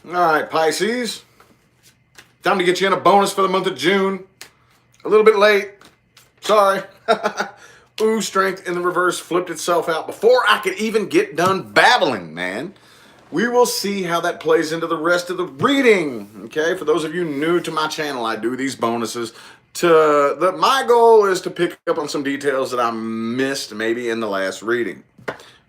All right, Pisces. Time to get you in a bonus for the month of June. A little bit late. Sorry. Ooh, strength in the reverse flipped itself out before I could even get done babbling, man. We will see how that plays into the rest of the reading. Okay, for those of you new to my channel, I do these bonuses. My goal is to pick up on some details that I missed maybe in the last reading.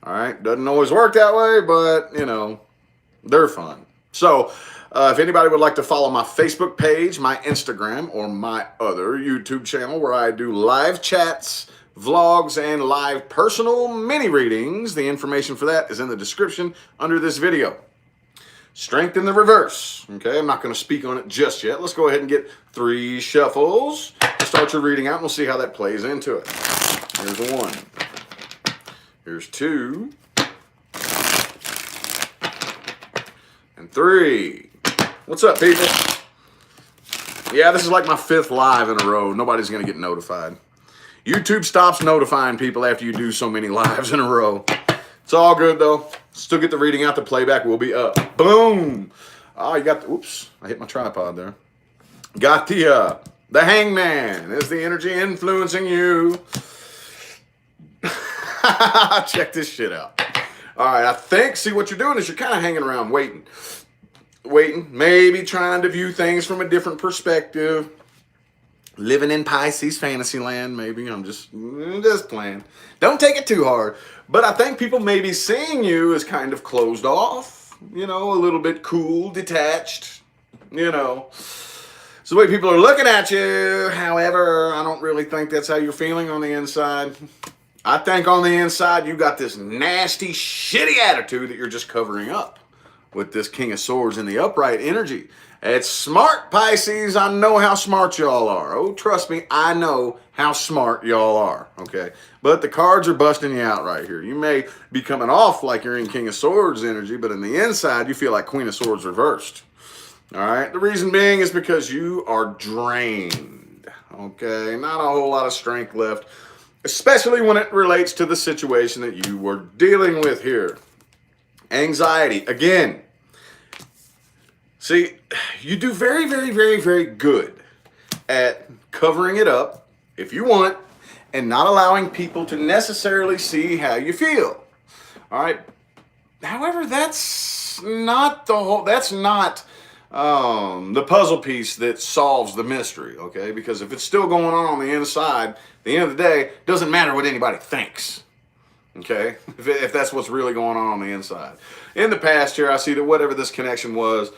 All right, doesn't always work that way, but you know, they're fun. So, if anybody would like to follow my Facebook page, my Instagram, or my other YouTube channel where I do live chats, vlogs, and live personal mini readings, the information for that is in the description under this video. Strength in the reverse. Okay, I'm not going to speak on it just yet. Let's go ahead and get 3 shuffles to start your reading out, and we'll see how that plays into it. Here's 1. Here's 2. And 3. What's up, people? Yeah, this is like my 5th live in a row. Nobody's going to get notified. YouTube stops notifying people after you do so many lives in a row. It's all good, though. Still get the reading out. The playback will be up. Boom. Oh, you got the... Oops. I hit my tripod there. Got the hangman. Is the energy influencing you? Check this shit out. All right, I think, see, what you're doing is you're kind of hanging around waiting, maybe trying to view things from a different perspective, living in Pisces fantasy land, maybe. I'm just playing. Don't take it too hard. But I think people may be seeing you as kind of closed off, you know, a little bit cool, detached, you know. It's the way people are looking at you. However, I don't really think that's how you're feeling on the inside. I think on the inside, you got this nasty, shitty attitude that you're just covering up with this King of Swords in the upright energy. It's smart, Pisces. I know how smart y'all are. Oh, trust me, I know how smart y'all are, okay? But the cards are busting you out right here. You may be coming off like you're in King of Swords energy, but in the inside, you feel like Queen of Swords reversed, all right? The reason being is because you are drained, okay? Not a whole lot of strength left, especially when it relates to the situation that you were dealing with here. Anxiety, again. See, you do very, very, very, very good at covering it up, if you want, and not allowing people to necessarily see how you feel. All right? However, that's not the puzzle piece that solves the mystery, okay? Because if it's still going on the inside, at the end of the day, it doesn't matter what anybody thinks, okay? If that's what's really going on the inside. In the past here, I see that whatever this connection was,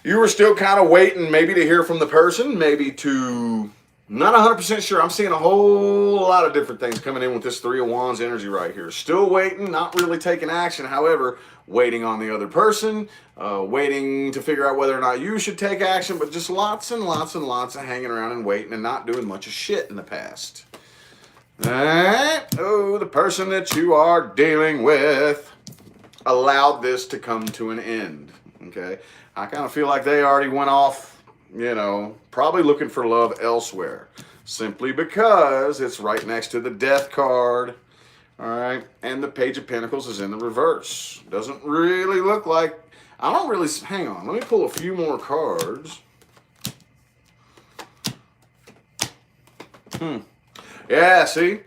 you were still kind of waiting maybe to hear from the person, maybe to... Not 100% sure. I'm seeing a whole lot of different things coming in with this 3 of Wands energy right here. Still waiting, not really taking action. However, waiting on the other person, waiting to figure out whether or not you should take action, but just lots and lots and lots of hanging around and waiting and not doing much of shit in the past. All right. Oh, the person that you are dealing with allowed this to come to an end. Okay. I kind of feel like they already went off, you know, probably looking for love elsewhere, simply because it's right next to the Death card, all right, and the Page of Pentacles is in the reverse. Doesn't really look like, I don't really, hang on, let me pull a few more cards. Yeah, see,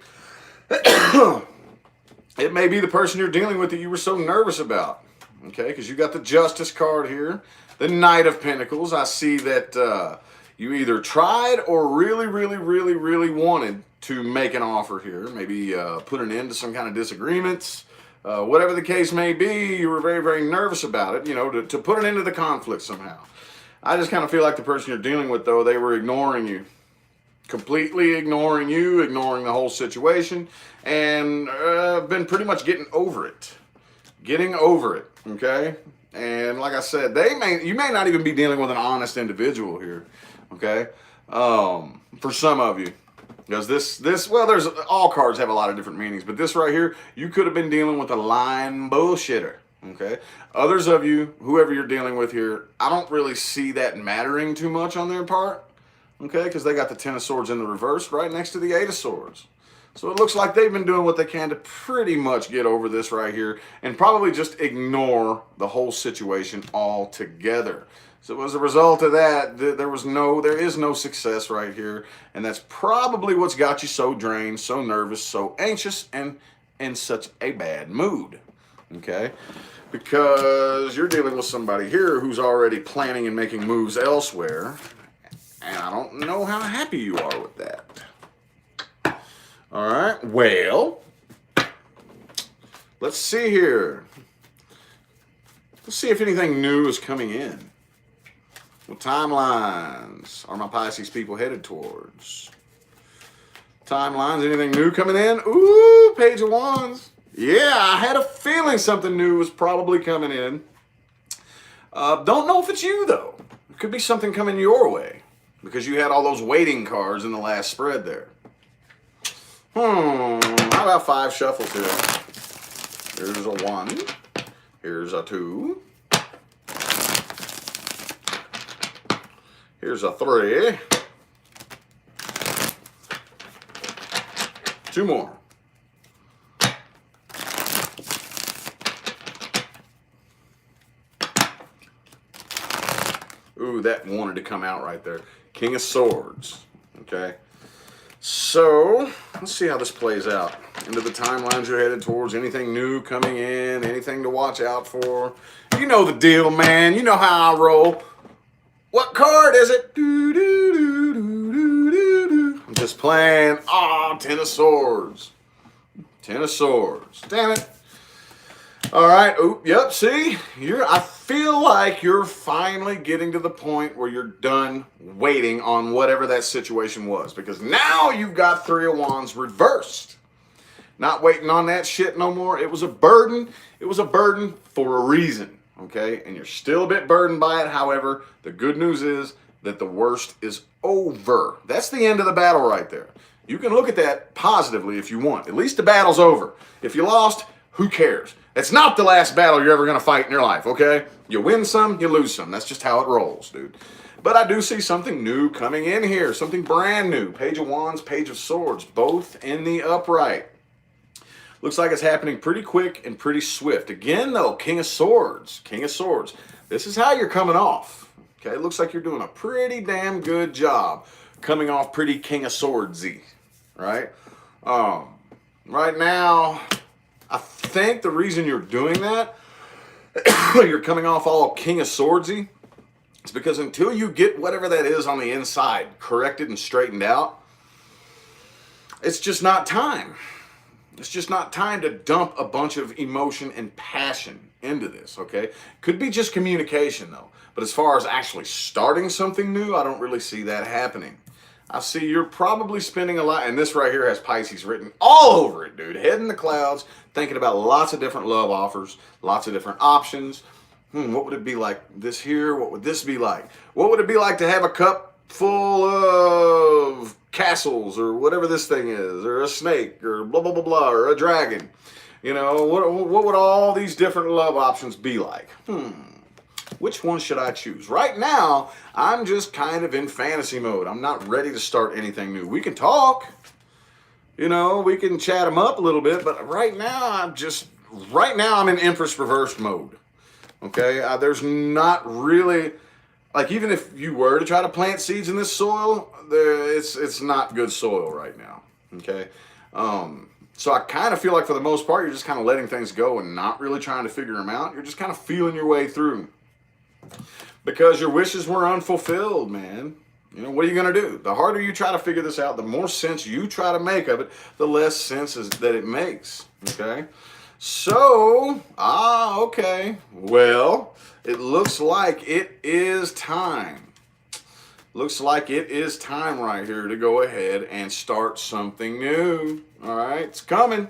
it may be the person you're dealing with that you were so nervous about, okay, because you got the Justice card here. The Knight of Pentacles, I see that you either tried or really, really, really, really wanted to make an offer here. Maybe put an end to some kind of disagreements. Whatever the case may be, you were very, very nervous about it, you know, to put an end to the conflict somehow. I just kind of feel like the person you're dealing with, though, they were ignoring you. Completely ignoring you, ignoring the whole situation, and been pretty much getting over it. Getting over it, okay? And like I said, you may not even be dealing with an honest individual here, okay? For some of you, because well, there's all cards have a lot of different meanings, but this right here, you could have been dealing with a lying bullshitter, okay? Others of you, whoever you're dealing with here, I don't really see that mattering too much on their part, okay? Because they got the Ten of Swords in the reverse right next to the Eight of Swords. So it looks like they've been doing what they can to pretty much get over this right here and probably just ignore the whole situation altogether. So as a result of that, there is no success right here. And that's probably what's got you so drained, so nervous, so anxious, and in such a bad mood. Okay? Because you're dealing with somebody here who's already planning and making moves elsewhere. And I don't know how happy you are with that. All right, well, let's see here. Let's see if anything new is coming in. What timelines are my Pisces people headed towards? Timelines, anything new coming in? Ooh, Page of Wands. Yeah, I had a feeling something new was probably coming in. Don't know if it's you, though. It could be something coming your way because you had all those waiting cards in the last spread there. How about 5 shuffles here? Here's a 1. Here's a 2. Here's a 3. 2 more. Ooh, that wanted to come out right there. King of Swords. Okay. So, let's see how this plays out. Into the timelines you're headed towards. Anything new coming in. Anything to watch out for. You know the deal, man. You know how I roll. What card is it? I'm just playing. Ah, 10 of Swords. 10 of Swords. Damn it. All right. Oop. Yep. See, I feel like you're finally getting to the point where you're done waiting on whatever that situation was, because now you've got 3 of Wands reversed. Not waiting on that shit no more. It was a burden. It was a burden for a reason. Okay, and you're still a bit burdened by it. However, the good news is that the worst is over. That's the end of the battle right there. You can look at that positively if you want. At least the battle's over. If you lost, who cares? It's not the last battle you're ever going to fight in your life, okay? You win some, you lose some. That's just how it rolls, dude. But I do see something new coming in here, something brand new. Page of Wands, Page of Swords, both in the upright. Looks like it's happening pretty quick and pretty swift. Again, though, King of Swords, King of Swords. This is how you're coming off, okay? It looks like you're doing a pretty damn good job coming off pretty King of Swordsy, right? Right now, I think the reason you're doing that, you're coming off all King of Swordsy, is because until you get whatever that is on the inside corrected and straightened out, it's just not time. It's just not time to dump a bunch of emotion and passion into this, okay? Could be just communication, though. But as far as actually starting something new, I don't really see that happening. I see you're probably spending a lot, and this right here has Pisces written all over it, dude. Head in the clouds, thinking about lots of different love offers, lots of different options. What would it be like this here? What would this be like? What would it be like to have a cup full of castles or whatever this thing is, or a snake, or blah, blah, blah, blah, or a dragon? You know, what would all these different love options be like? Which one should I choose? Right now, I'm just kind of in fantasy mode. I'm not ready to start anything new. We can talk, you know, we can chat them up a little bit, but right now, I'm in Empress reversed mode. Okay, there's not really, like, even if you were to try to plant seeds in this soil, it's not good soil right now. Okay, so I kind of feel like for the most part, you're just kind of letting things go and not really trying to figure them out. You're just kind of feeling your way through because your wishes were unfulfilled, man. You know, what are you going to do? The harder you try to figure this out, the more sense you try to make of it, the less sense that it makes. Okay. So, okay. Well, it looks like it is time. Looks like it is time right here to go ahead and start something new. All right, it's coming.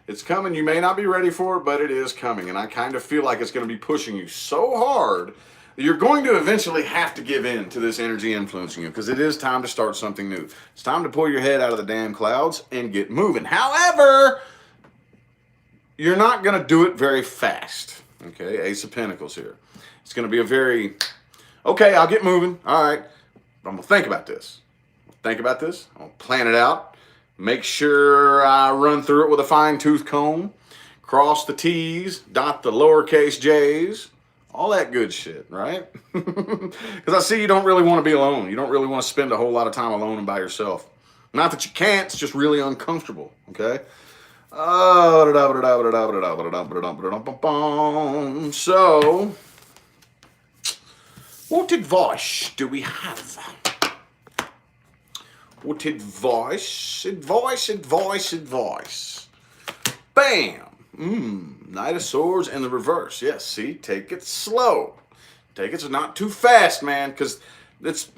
It's coming. You may not be ready for it, but it is coming. And I kind of feel like it's going to be pushing you so hard that you're going to eventually have to give in to this energy influencing you, because it is time to start something new. It's time to pull your head out of the damn clouds and get moving. However, you're not going to do it very fast. Okay, Ace of Pentacles here. It's going to be a very, okay, I'll get moving. All right, but I'm going to think about this. Think about this. I'm going to plan it out. Make sure I run through it with a fine-tooth comb. Cross the T's, dot the lowercase j's, all that good shit, right? Because I see you don't really want to be alone. You don't really want to spend a whole lot of time alone and by yourself. Not that you can't, it's just really uncomfortable, okay? So, what advice do we have? What advice? Advice. Bam! Knight of Swords in the reverse. Yes, see, take it slow. Take it not too fast, man, because it's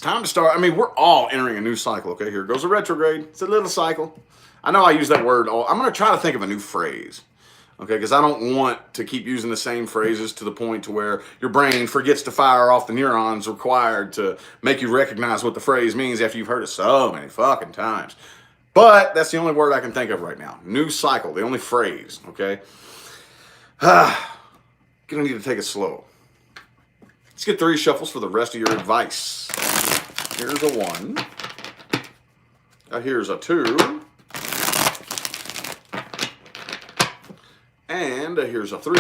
time to start. I mean, we're all entering a new cycle, okay? Here goes a retrograde. It's a little cycle. I know I use that word all. I'm going to try to think of a new phrase, okay? Because I don't want to keep using the same phrases to the point to where your brain forgets to fire off the neurons required to make you recognize what the phrase means after you've heard it so many fucking times. But that's the only word I can think of right now. New cycle, the only phrase, okay? Gonna need to take it slow. Let's get 3 shuffles for the rest of your advice. Here's a 1. Here's a 2. And here's a 3.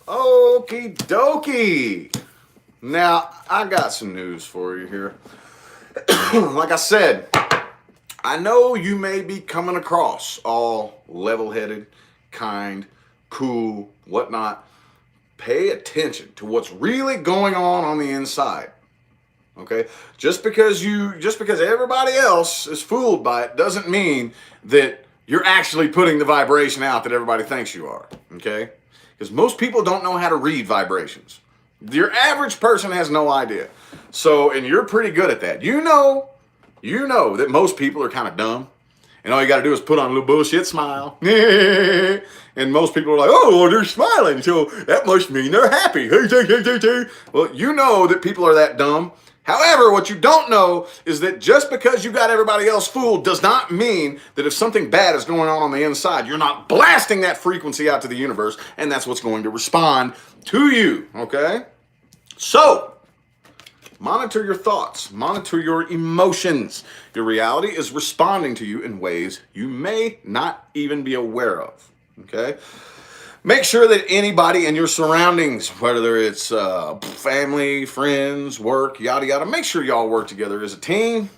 Okie dokie. Now, I got some news for you here. Like I said, I know you may be coming across all level-headed, kind, cool, whatnot. Pay attention to what's really going on the inside. Okay? Just because everybody else is fooled by it doesn't mean that you're actually putting the vibration out that everybody thinks you are. Okay? Because most people don't know how to read vibrations. Your average person has no idea. So, and you're pretty good at that. You know that most people are kind of dumb. And all you got to do is put on a little bullshit smile. And most people are like, oh, well, they're smiling, so that must mean they're happy. Well, you know that people are that dumb. However, what you don't know is that just because you got everybody else fooled does not mean that if something bad is going on the inside, you're not blasting that frequency out to the universe, and that's what's going to respond to you, okay? So, monitor your thoughts, monitor your emotions. Your reality is responding to you in ways you may not even be aware of, okay? Make sure that anybody in your surroundings, whether it's family, friends, work, yada, yada, make sure y'all work together as a team.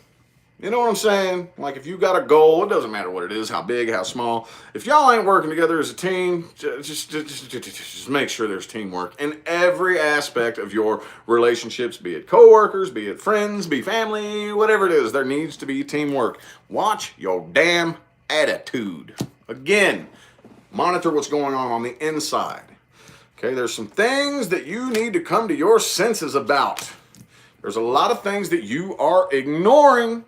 You know what I'm saying? Like if you got a goal, it doesn't matter what it is, how big, how small. If y'all ain't working together as a team, just make sure there's teamwork in every aspect of your relationships, be it coworkers, be it friends, be family, whatever it is. There needs to be teamwork. Watch your damn attitude. Again, monitor what's going on the inside. Okay, there's some things that you need to come to your senses about. There's a lot of things that you are ignoring.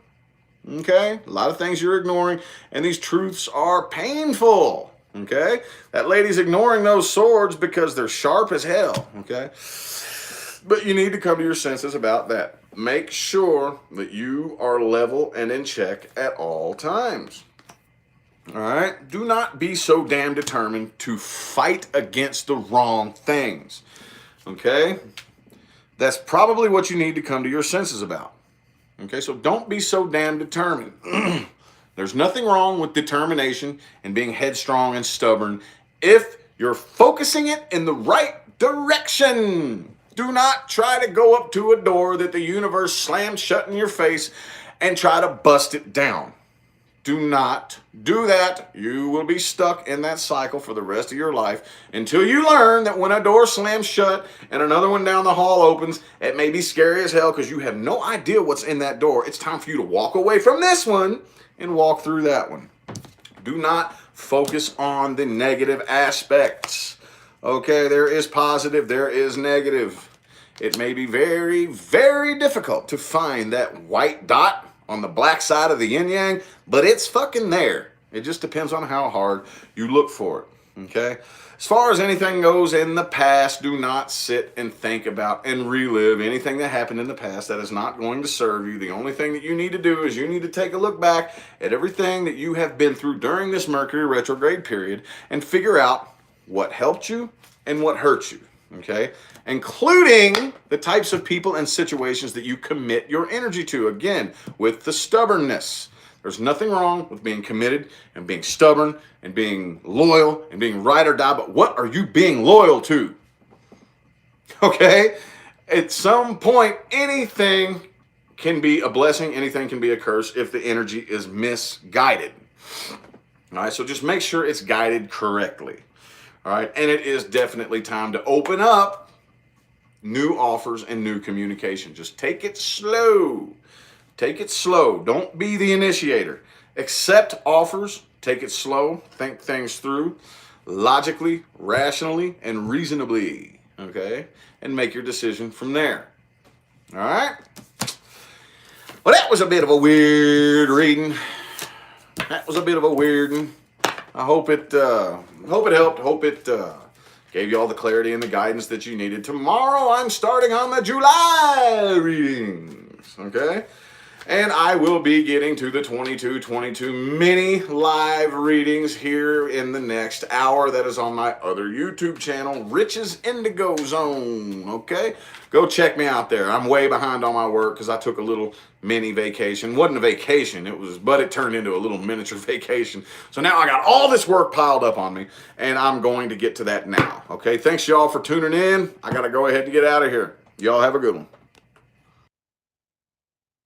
Okay, a lot of things you're ignoring, and these truths are painful. Okay, that lady's ignoring those swords because they're sharp as hell. Okay, but you need to come to your senses about that. Make sure that you are level and in check at all times. All right, do not be so damn determined to fight against the wrong things. Okay, that's probably what you need to come to your senses about. Okay, so don't be so damn determined. There's nothing wrong with determination and being headstrong and stubborn if you're focusing it in the right direction. Do not try to go up to a door that the universe slams shut in your face and try to bust it down. Do not do that. You will be stuck in that cycle for the rest of your life until you learn that when a door slams shut and another one down the hall opens, it may be scary as hell because you have no idea what's in that door. It's time for you to walk away from this one and walk through that one. Do not focus on the negative aspects. Okay, there is positive, there is negative. It may be very, very difficult to find that white dot on the black side of the yin yang, but it's fucking there. It just depends on how hard you look for it. Okay? As far as anything goes in the past, do not sit and think about and relive anything that happened in the past. That is not going to serve you. The only thing that you need to do is you need to take a look back at everything that you have been through during this Mercury retrograde period and figure out what helped you and what hurt you. Okay? Including the types of people and situations that you commit your energy to. Again, with the stubbornness. There's nothing wrong with being committed and being stubborn and being loyal and being ride or die, but what are you being loyal to? Okay? At some point, anything can be a blessing, anything can be a curse if the energy is misguided. All right, so just make sure it's guided correctly. All right, and it is definitely time to open up new offers and new communication. Just take it slow. Take it slow. Don't be the initiator. Accept offers. Take it slow. Think things through logically, rationally, and reasonably. Okay? And make your decision from there. All right? Well, that was a bit of a weird reading. That was a bit of a weird one. I hope it helped. Hope it gave you all the clarity and the guidance that you needed. Tomorrow I'm starting on the July readings. Okay? And I will be getting to the 2222 mini live readings here in the next hour. That is on my other YouTube channel, Rich's Indigo Zone. Okay? Go check me out there. I'm way behind on my work because I took a little mini vacation. Wasn't a vacation, but it turned into a little miniature vacation. So now I got all this work piled up on me, and I'm going to get to that now. Okay? Thanks y'all for tuning in. I got to go ahead and get out of here. Y'all have a good one.